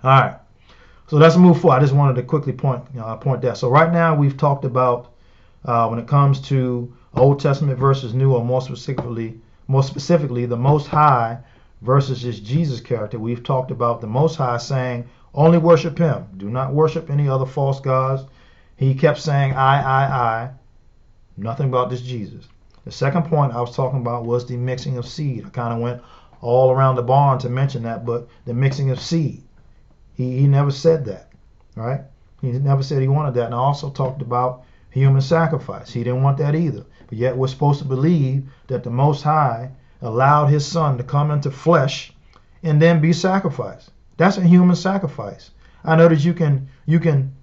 All right. So let's move forward. I just wanted to quickly point that. So right now we've talked about when it comes to Old Testament versus New, or more specifically, the Most High versus this Jesus character. We've talked about the Most High saying, only worship Him. Do not worship any other false gods. He kept saying, I. Nothing about this Jesus. The second point I was talking about was the mixing of seed. I kind of went all around the barn to mention that, but the mixing of seed. He never said that, right? He never said he wanted that. And I also talked about human sacrifice. He didn't want that either. But yet we're supposed to believe that the Most High allowed His Son to come into flesh and then be sacrificed. That's a human sacrifice. I know that you can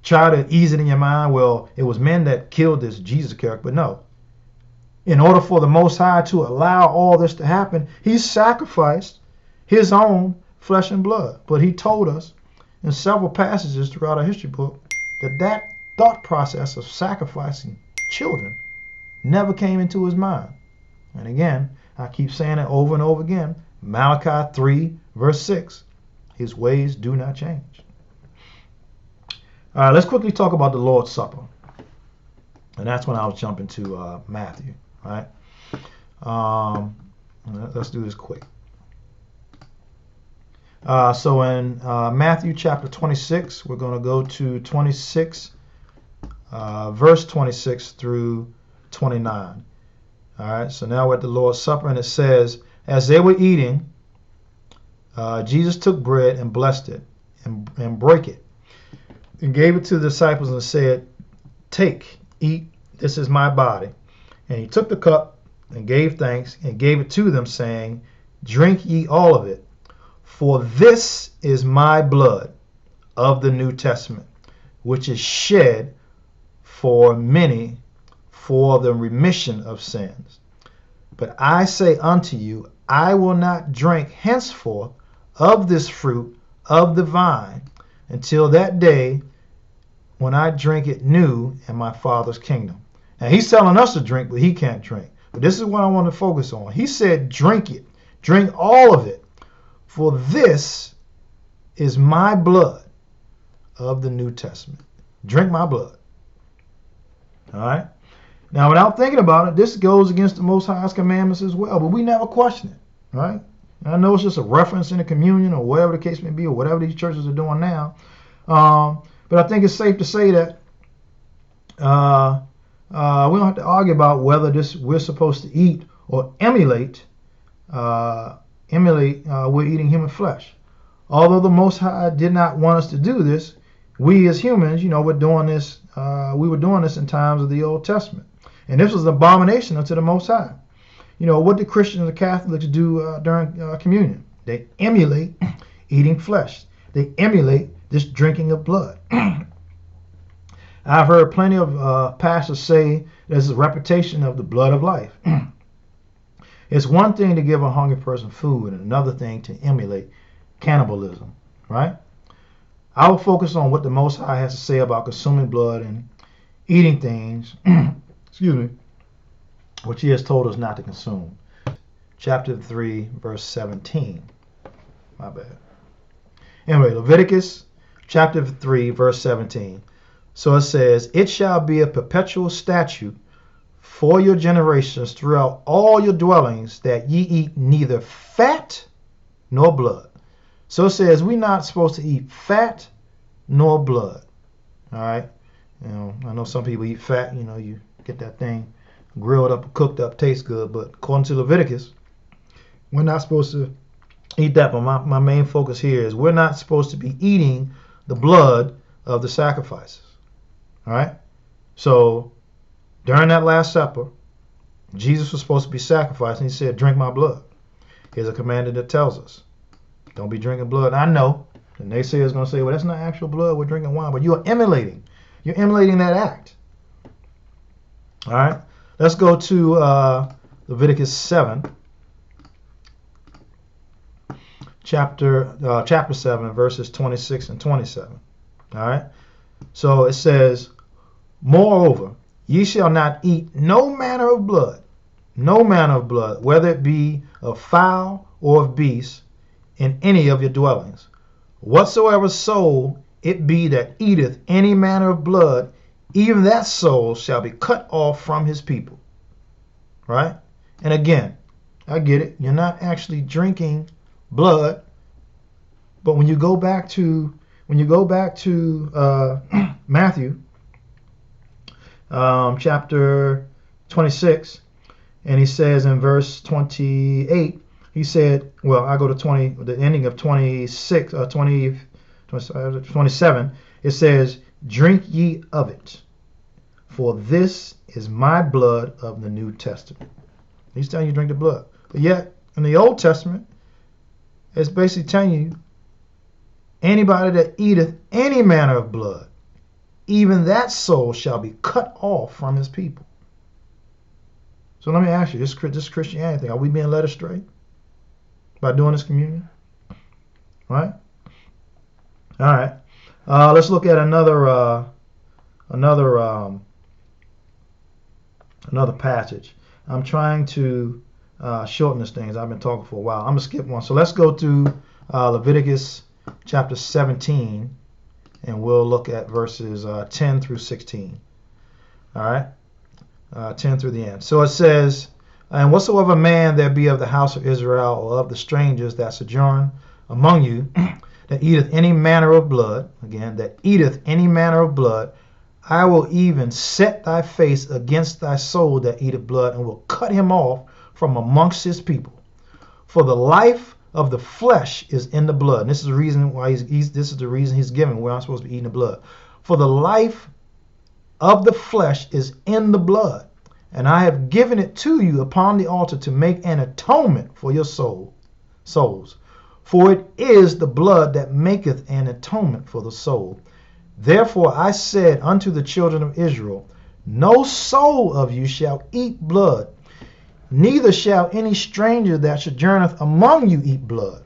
try to ease it in your mind, well, it was men that killed this Jesus character, but no. In order for the Most High to allow all this to happen, He sacrificed His own flesh and blood. But He told us in several passages throughout our history book that thought process of sacrificing children never came into His mind. And again, I keep saying it over and over again, Malachi 3 verse 6, His ways do not change. All right, let's quickly talk about the Lord's Supper. And that's when I was jumping to Matthew. All right, let's do this quick. So in Matthew chapter 26, we're going to go to 26, verse 26 through 29. All right, so now we're at the Lord's Supper, and it says, as they were eating, Jesus took bread and blessed it and brake it and gave it to the disciples and said, take, eat, this is my body. And He took the cup and gave thanks and gave it to them, saying, drink ye all of it, for this is my blood of the New Testament, which is shed for many for the remission of sins. But I say unto you, I will not drink henceforth of this fruit of the vine until that day when I drink it new in my Father's kingdom. Now He's telling us to drink, but He can't drink. But this is what I want to focus on. He said, drink it. Drink all of it. For this is my blood of the New Testament. Drink my blood. All right. Now, without thinking about it, this goes against the Most High's commandments as well, but we never question it, right? And I know it's just a reference in the communion or whatever the case may be, or whatever these churches are doing now. But I think it's safe to say that we don't have to argue about whether we're supposed to eat or emulate we're eating human flesh. Although the Most High did not want us to do this, we as humans, we're doing this. We were doing this in times of the Old Testament, and this was an abomination unto the Most High. What do Christians and Catholics do during communion? They emulate eating flesh. They emulate this drinking of blood. I've heard plenty of pastors say there's a reputation of the blood of life. It's one thing to give a hungry person food and another thing to emulate cannibalism, right? I will focus on what the Most High has to say about consuming blood and eating things, excuse me, which He has told us not to consume. Chapter 3, verse 17. My bad. Anyway, Leviticus chapter 3, verse 17. So it says, it shall be a perpetual statute for your generations throughout all your dwellings, that ye eat neither fat nor blood. So it says we're not supposed to eat fat nor blood. All right. I know some people eat fat. You get that thing grilled up, cooked up, tastes good. But according to Leviticus, we're not supposed to eat that. But my main focus here is we're not supposed to be eating the blood of the sacrifices. All right. So during that Last Supper, Jesus was supposed to be sacrificed, and He said, drink my blood. Here's a commandment that tells us, Don't be drinking blood. I know. The naysayer is going to say, well, that's not actual blood. We're drinking wine. But you are emulating. You're emulating that act. All right. Let's go to Leviticus 7. Chapter 7, verses 26 and 27. All right. So it says, moreover, ye shall not eat no manner of blood, whether it be of fowl or of beast, in any of your dwellings. Whatsoever soul it be that eateth any manner of blood, even that soul shall be cut off from his people. Right? And again, I get it. You're not actually drinking blood, but when you go back to Matthew chapter 26, and he says in verse 28, he said, well, I go to the ending of 27. It says, drink ye of it, for this is my blood of the New Testament. He's telling you to drink the blood. But yet, in the Old Testament, it's basically telling you, anybody that eateth any manner of blood, even that soul shall be cut off from his people. So let me ask you, this Christianity thing, are we being led astray by doing this communion? Right? All right. Let's look at another passage. I'm trying to shorten this thing, as I've been talking for a while. I'm going to skip one. So let's go to Leviticus chapter 17, and we'll look at verses 10 through 16. All right? 10 through the end. So it says, and whatsoever man there be of the house of Israel, or of the strangers that sojourn among you, that eateth any manner of blood, again, that eateth any manner of blood, I will even set thy face against thy soul that eateth blood, and will cut him off from amongst his people. For the life of the flesh is in the blood. And this is the reason why this is the reason he's giving, where I'm supposed to be eating the blood. For the life of the flesh is in the blood, and I have given it to you upon the altar to make an atonement for your souls. For it is the blood that maketh an atonement for the soul. Therefore I said unto the children of Israel, no soul of you shall eat blood, neither shall any stranger that sojourneth among you eat blood.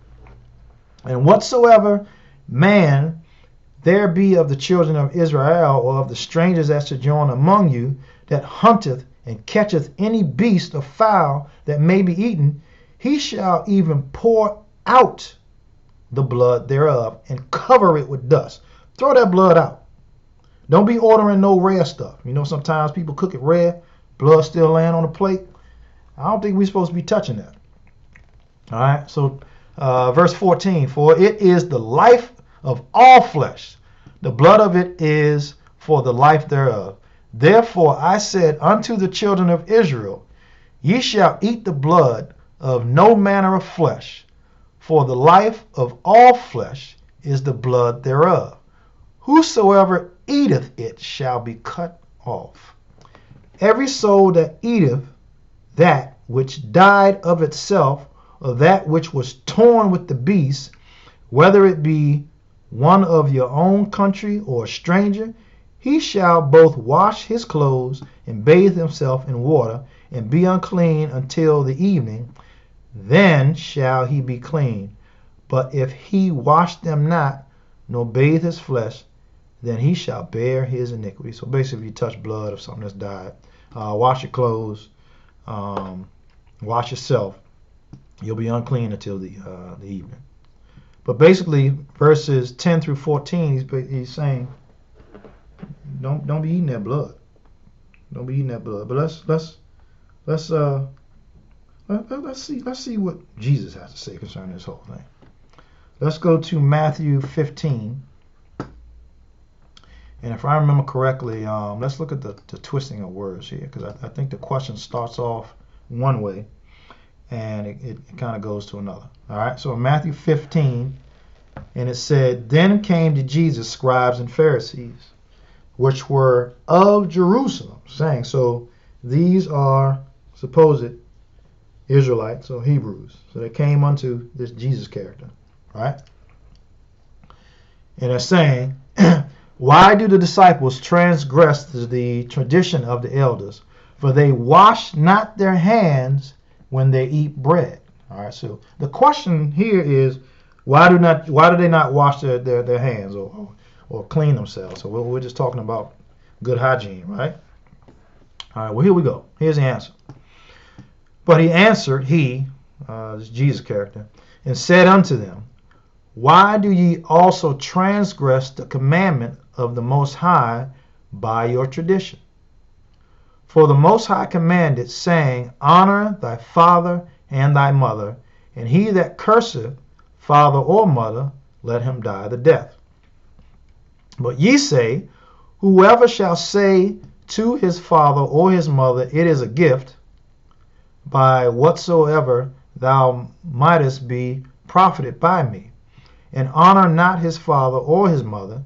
And whatsoever man there be of the children of Israel, or of the strangers that sojourn among you, that hunteth and catcheth any beast or fowl that may be eaten, he shall even pour out the blood thereof and cover it with dust. Throw that blood out. Don't be ordering no rare stuff. You know, sometimes people cook it rare, blood still laying on the plate. I don't think we're supposed to be touching that. All right, so verse 14, for it is the life of all flesh. The blood of it is for the life thereof. Therefore I said unto the children of Israel, ye shall eat the blood of no manner of flesh, for the life of all flesh is the blood thereof. Whosoever eateth it shall be cut off. Every soul that eateth that which died of itself, or that which was torn with the beast, whether it be one of your own country or a stranger, he shall both wash his clothes and bathe himself in water, and be unclean until the evening. Then shall he be clean. But if he wash them not, nor bathe his flesh, then he shall bear his iniquity. So basically, if you touch blood of something that's died, wash your clothes, wash yourself, you'll be unclean until the evening. But basically, verses 10 through 14, he's saying, don't be eating that blood. Don't be eating that blood. But let's see what Jesus has to say concerning this whole thing. Let's go to Matthew 15. And if I remember correctly, let's look at the twisting of words here, because I think the question starts off one way and it kind of goes to another. All right, so in Matthew 15, and it said, then came to Jesus scribes and Pharisees, which were of Jerusalem, saying, so these are supposed Israelites or Hebrews. So they came unto this Jesus character. right? And they're saying, why do the disciples transgress the tradition of the elders? For they wash not their hands when they eat bread. All right, so the question here is, why do they not wash their hands or clean themselves? So we're just talking about good hygiene, right? All right, well, here we go. Here's the answer. But he answered, this Jesus character, and said unto them, why do ye also transgress the commandment of the Most High by your tradition? For the Most High commanded, saying, honor thy father and thy mother, and he that curseth father or mother, let him die the death. But ye say, whoever shall say to his father or his mother, it is a gift, by whatsoever thou mightest be profited by me, and honor not his father or his mother,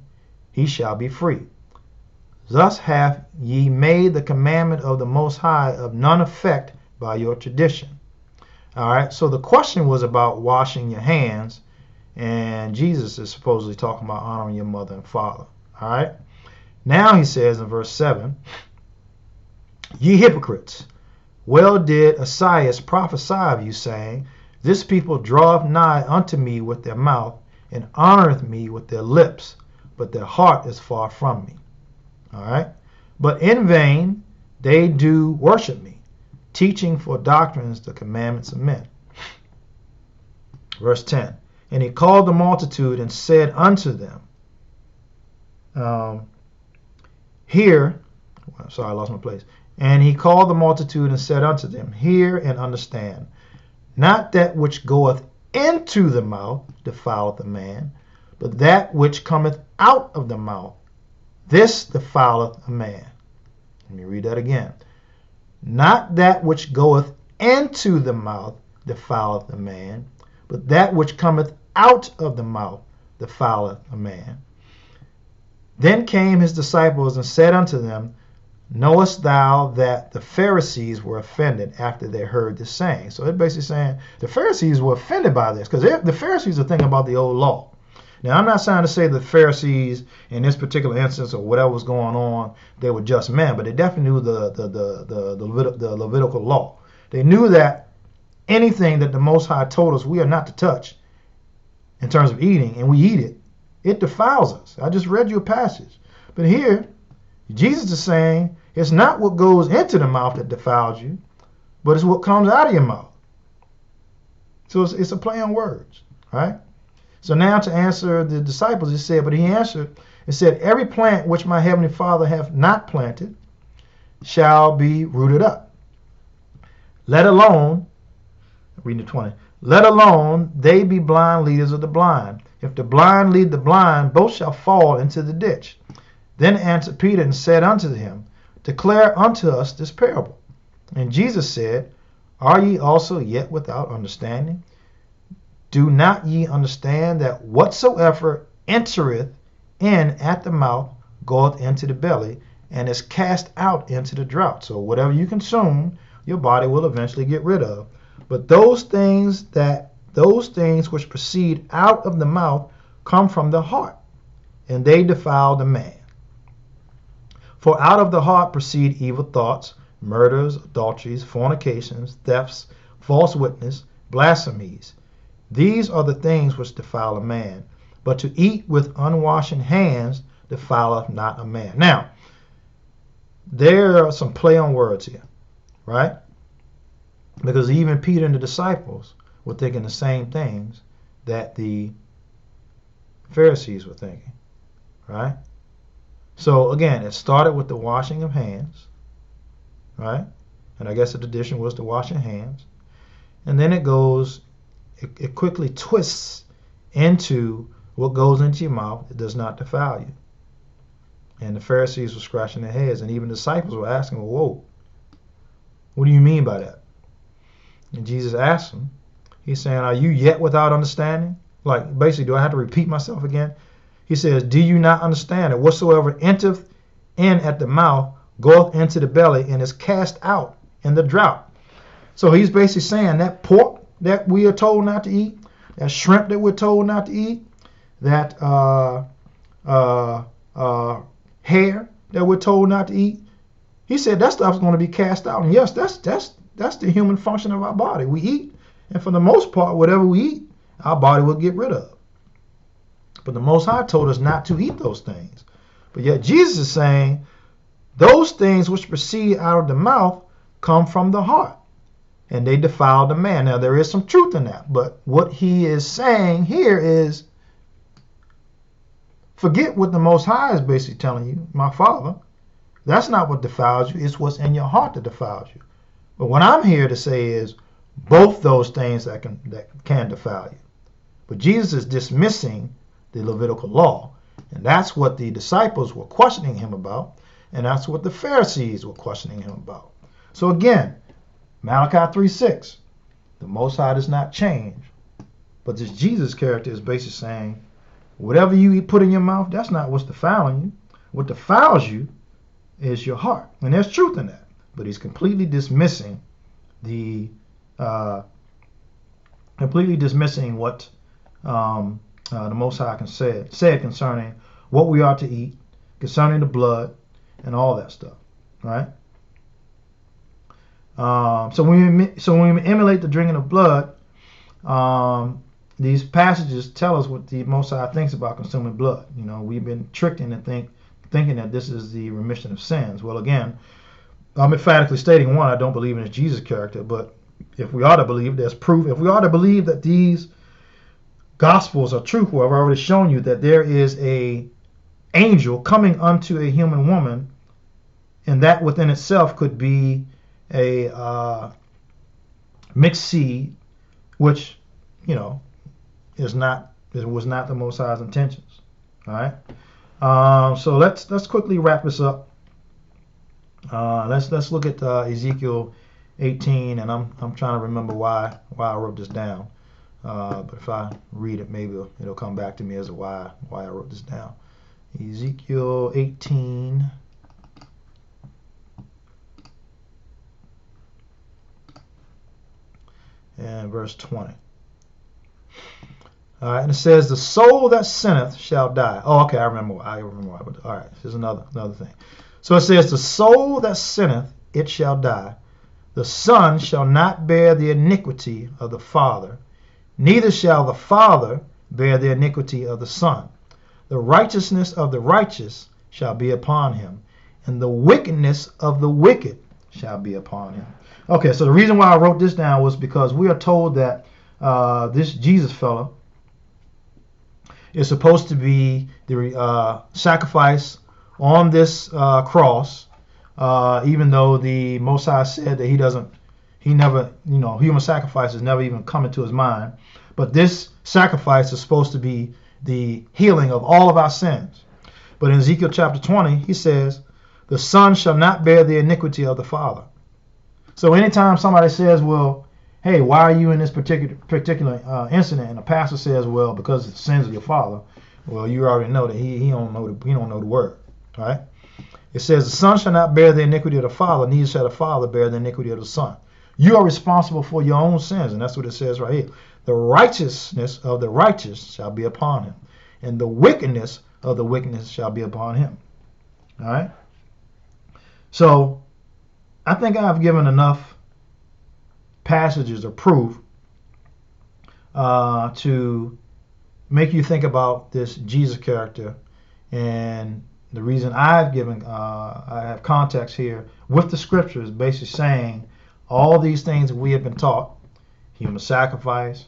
he shall be free. Thus hath ye made the commandment of the Most High of none effect by your tradition. All right, so the question was about washing your hands, and Jesus is supposedly talking about honoring your mother and father. All right, now he says in verse 7, ye hypocrites, well did Esaias prophesy of you, saying, this people draweth nigh unto me with their mouth, and honoreth me with their lips, but their heart is far from me. All right, but in vain they do worship me, teaching for doctrines the commandments of men. Verse 10, and he called the multitude and said unto them, I lost my place. And he called the multitude and said unto them, hear and understand. Not that which goeth into the mouth defileth a man, but that which cometh out of the mouth, this defileth a man. Let me read that again. Not that which goeth into the mouth defileth a man, but that which cometh out of the mouth defileth a man. Then came his disciples and said unto them, knowest thou that the Pharisees were offended after they heard this saying? So it's basically saying the Pharisees were offended by this, because the Pharisees are thinking about the old law. Now, I'm not trying to say the Pharisees in this particular instance or whatever was going on, they were just men, but they definitely knew the Levitical law. They knew that anything that the Most High told us we are not to touch in terms of eating, and we eat it, it defiles us. I just read you a passage. But here, Jesus is saying it's not what goes into the mouth that defiles you, but it's what comes out of your mouth. So it's a play on words, right? So now to answer the disciples, he said, but he answered and said, every plant which my heavenly Father hath not planted shall be rooted up. Let alone, reading the 20, let alone they be blind leaders of the blind. If the blind lead the blind, both shall fall into the ditch. Then answered Peter and said unto him, declare unto us this parable. And Jesus said, are ye also yet without understanding? Do not ye understand that whatsoever entereth in at the mouth goeth into the belly, and is cast out into the drought? So whatever you consume, your body will eventually get rid of. But those things which proceed out of the mouth come from the heart, and they defile the man. For out of the heart proceed evil thoughts, murders, adulteries, fornications, thefts, false witness, blasphemies. These are the things which defile a man. But to eat with unwashen hands defileth not a man. Now, there are some play on words here, right? Because even Peter and the disciples were thinking the same things that the Pharisees were thinking, right? So again, it started with the washing of hands, right? And I guess the tradition was to wash your hands. And then it quickly twists into what goes into your mouth. It does not defile you. And the Pharisees were scratching their heads, and even the disciples were asking, well, whoa, what do you mean by that? And Jesus asked them, he's saying, are you yet without understanding? Like, basically, do I have to repeat myself again? He says, do you not understand that whatsoever entereth in at the mouth goeth into the belly and is cast out in the drought? So he's basically saying that pork that we are told not to eat, that shrimp that we're told not to eat, that hair that we're told not to eat. He said that stuff's going to be cast out. And yes, that's the human function of our body. We eat, and for the most part, whatever we eat, our body will get rid of. But the Most High told us not to eat those things. But yet Jesus is saying those things which proceed out of the mouth come from the heart, and they defile the man. Now there is some truth in that, but what he is saying here is, forget what the Most High is basically telling you, my Father. That's not what defiles you. It's what's in your heart that defiles you. But what I'm here to say is both those things that can defile you. But Jesus is dismissing the Levitical law. And that's what the disciples were questioning him about. And that's what the Pharisees were questioning him about. So again, Malachi 3:6, the Most High does not change. But this Jesus character is basically saying, whatever you put in your mouth, that's not what's defiling you. What defiles you is your heart. And there's truth in that. But he's completely dismissing what the Most High said concerning what we are to eat, concerning the blood, and all that stuff, right? So when we emulate the drinking of blood, these passages tell us what the Most High thinks about consuming blood. You know, we've been tricked into thinking that this is the remission of sins. Well, again, I'm emphatically stating, one, I don't believe in his Jesus character, but if we are to believe, there's proof. If we are to believe that these Gospels are true, who I've already shown you that there is a angel coming unto a human woman, and that within itself could be a mixed seed, which, you know, it was not the Most High's intentions. All right. So let's quickly wrap this up. Let's look at Ezekiel 18, and I'm trying to remember why I wrote this down. But if I read it, maybe it'll come back to me as to why I wrote this down. Ezekiel 18. And verse 20. All right, and it says, "The soul that sinneth shall die." Oh, okay, I remember why. But all right, here's another thing. So it says, "The soul that sinneth, it shall die. The son shall not bear the iniquity of the father, neither shall the father bear the iniquity of the son. The righteousness of the righteous shall be upon him, and the wickedness of the wicked shall be upon him." Okay, so the reason why I wrote this down was because we are told that this Jesus fellow is supposed to be the sacrifice on this cross, even though the Most High said that he never, human sacrifices never even come into his mind. But this sacrifice is supposed to be the healing of all of our sins. But in Ezekiel chapter 20, he says, "The son shall not bear the iniquity of the father." So anytime somebody says, well, hey, why are you in this particular incident? And the pastor says, well, because of the sins of your father. Well, you already know that he don't know the word, right? It says, "The son shall not bear the iniquity of the father, neither shall the father bear the iniquity of the son." You are responsible for your own sins, and that's what it says right here. "The righteousness of the righteous shall be upon him, and the wickedness of the wickedness shall be upon him." All right? So I think I've given enough passages of proof to make you think about this Jesus character. And the reason I have context here with the scriptures, basically saying all these things that we have been taught: human sacrifice,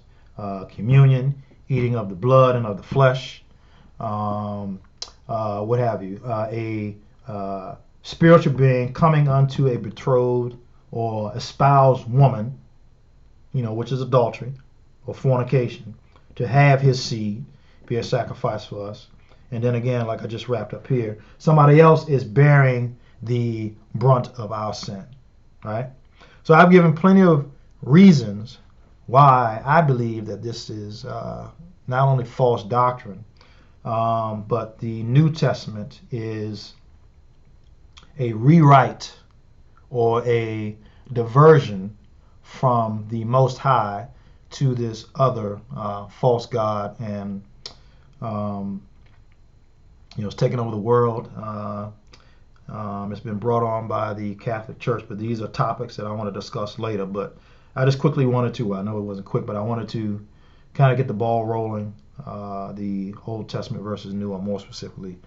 communion, eating of the blood and of the flesh, what have you, a spiritual being coming unto a betrothed or espoused woman, which is adultery or fornication, to have his seed be a sacrifice for us. And then again, like I just wrapped up here, somebody else is bearing the brunt of our sin, right? So I've given plenty of reasons why I believe that this is not only false doctrine, but the New Testament is a rewrite or a diversion from the Most High to this other false god, and it's taken over the world. It's been brought on by the Catholic Church, but these are topics that I want to discuss later. But I just quickly wanted to, I know it wasn't quick, but I wanted to kind of get the ball rolling, the Old Testament versus New, or more specifically,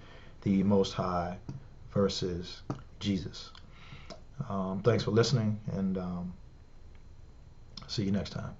the Most High versus Jesus. Thanks for listening, and see you next time.